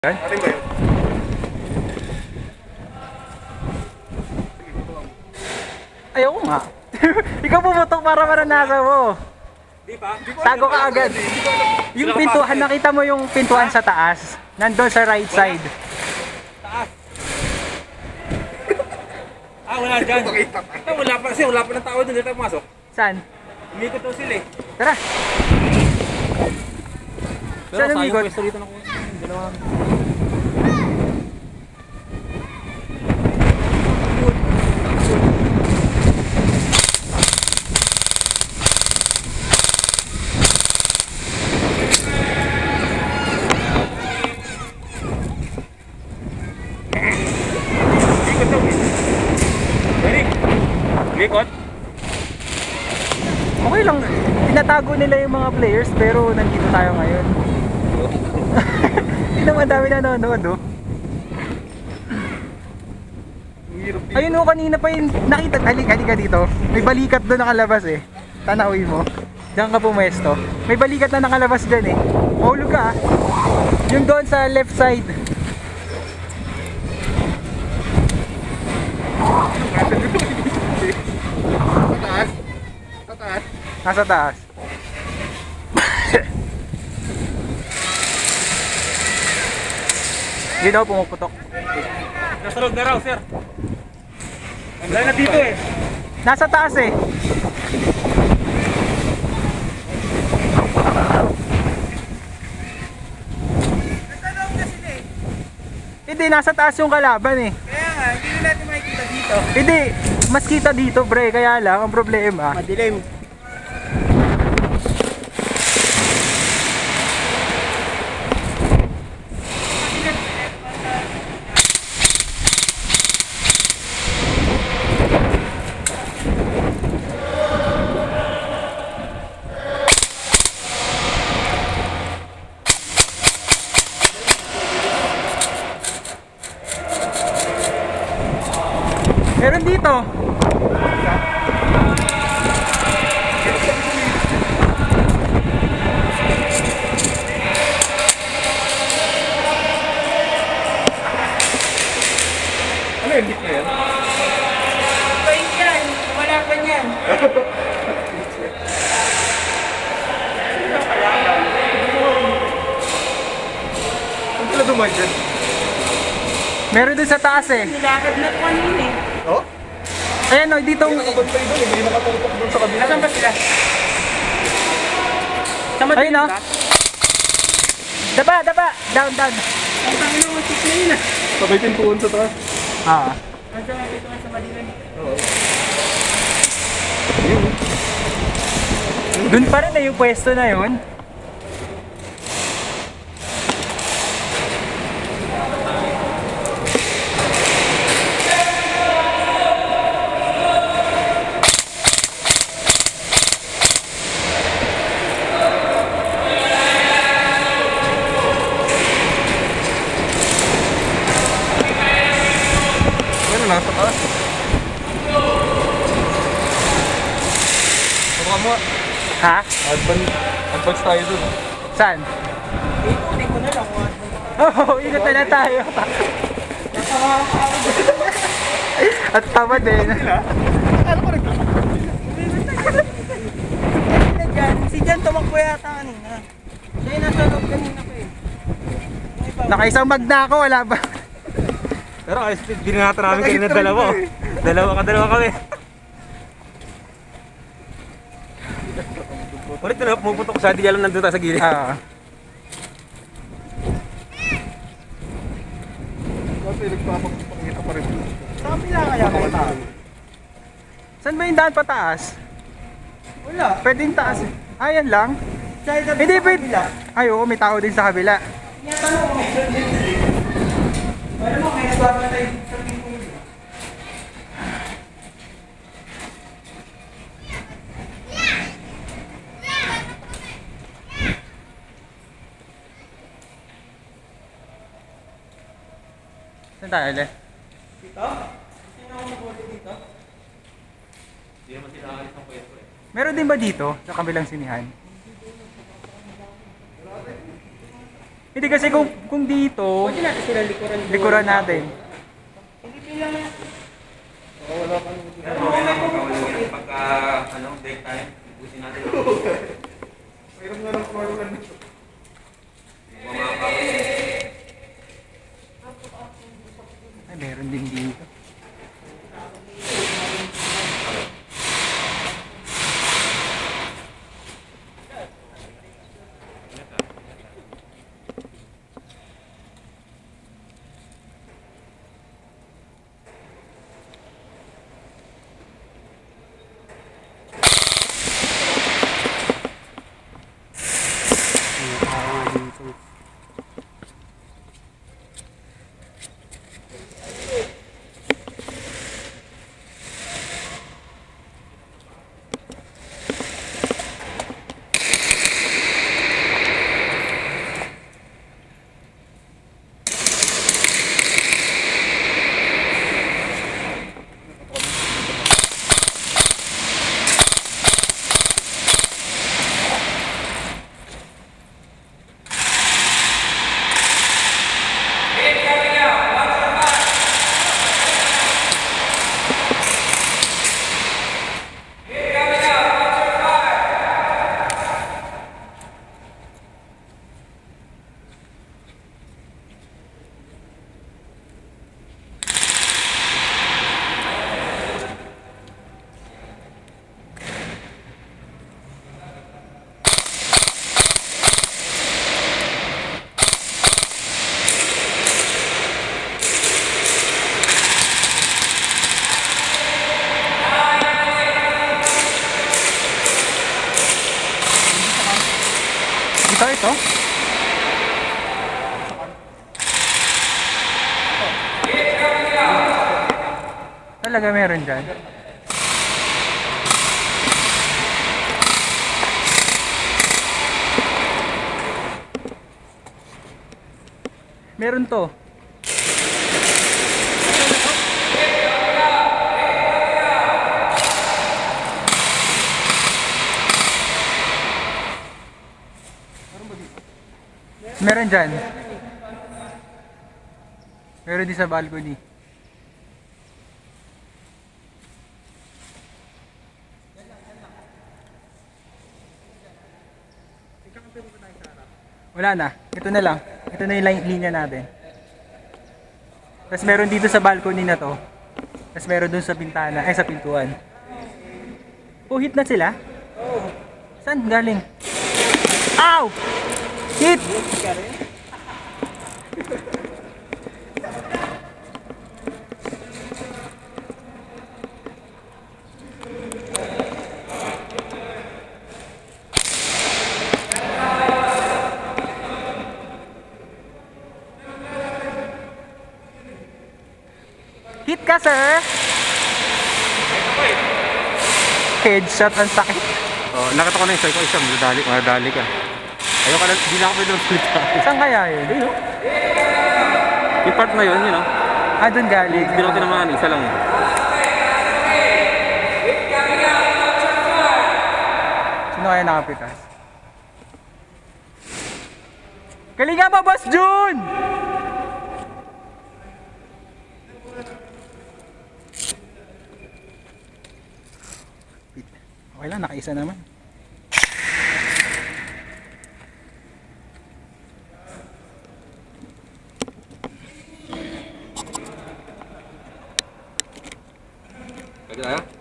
Yan? Atin ba yun? Ayoko nga. Ikaw pumutok para maranasan mo. Di pa? Tago ka agad. Yung pintuan, nakita mo yung pintuan sa taas. Nandun sa right side. Taas. Wala dyan. Wala pa kasi, wala pa ng tao doon. Dito pumasok. Saan? Umikot daw sila eh. Tara. Saan umikot? pwesto dito ng dalawa. Umikot daw eh. Eric, umikot. Okay lang. Tinatago nila yung mga players pero nandito tayo ngayon. Hindi naman dami nanonood oh. Ayun oh, kanina pa yung nakita. Halika dito. May balikat doon nakalabas eh. Tanawin mo. Diyan ka pumesto. May balikat na nakalabas dyan eh. Mahulog ka ah. Yung doon sa left side. Taas. Sa taas. Nasa taas. Hindi daw pumuputok. Nasa loob na raw, sir. Wala na dito eh. Nasa taas eh. Hindi, nasa taas yung kalaban eh. Kaya nga, hindi na natin makikita dito. Hindi, mas kita dito bre, kaya lang ang problema. Madilim. Meron dito. Ano yung hit na yan? Pain yan, wala pa niyan. Ang pala dumaan dyan? Meron dun sa taas eh. Nilakad na po kanina eh. Oh? Ayan o, dito. May nakabantay doon eh. May nakatutok doon sa kabila. Nasaan ba sila? Sa Ayun madilim o. ba? Daba. Down. Ang tangin ng matik na yun ah. Sabay pintuan sa taas. Ah. Nasaan nga dito sa madilim? Oo. Dun pa rin na yung pwesto na yun. Ano nasa taas? Baka mo. Ha? Advance tayo doon. Saan? Ikutin ko na lang. Oh, ikot na tayo. At tama din. Ano ko rin? Kanina dyan, si Jan tumakbo yata kanina. Siya yung nasa loob kanina ko eh. Yung iba, Nakaisang mag na ako, wala ba? Pero ayos, binangatan namin kanina dalawa. Dalawa kami. Ulit na lang, pumupunta ko sa di alam nandun tayo sa gilid. Ah. Kasi nagpapakita pa rin. Saan pila kaya kayo tao? Saan ba yung daan pataas? Wala. Pwede yung taas. Ayan lang. Siya yung Hindi, sa pwede. kabila. Ay, oo, may tao din sa kabila. Tanong ko, alam mo, may nagbabantay sa pinto. Saan tayo ulit? Dito? Sino ang mabuti dito? Hindi naman sila alis ng pwesto eh. Meron din ba dito sa kabilang sinihan? Hindi kasi kung dito, Pwede natin sila likuran. likuran natin. Hindi lang yan. Pagka, break time, ibusin natin. Mayroon nga ng kumarulan dito. Ay, meron din dito. Ito? Talaga meron dyan? Meron to. Meron dyan. Meron din sa balcony. Wala na. Ito na lang. Ito na yung linya natin. Tapos meron dito sa balcony na to. Tapos meron dun sa bintana. Ay, sa pintuan. Hit na sila? Oo. Saan galing? Ow! Hit! Hit ka, sir! Headshot, ang sakit. Oh, nakita ko na yung psycho isa, madadali ka. Ayoko na, hindi na ako pwede magsalita. Saan kaya yun? Yung part na yun, Ah, dun galing. hindi ko tinamaan, isa lang. Sino kaya nakapitas? Galinga pa, Boss Jun! Okay lang, nakaisa naman. Pwede tayo?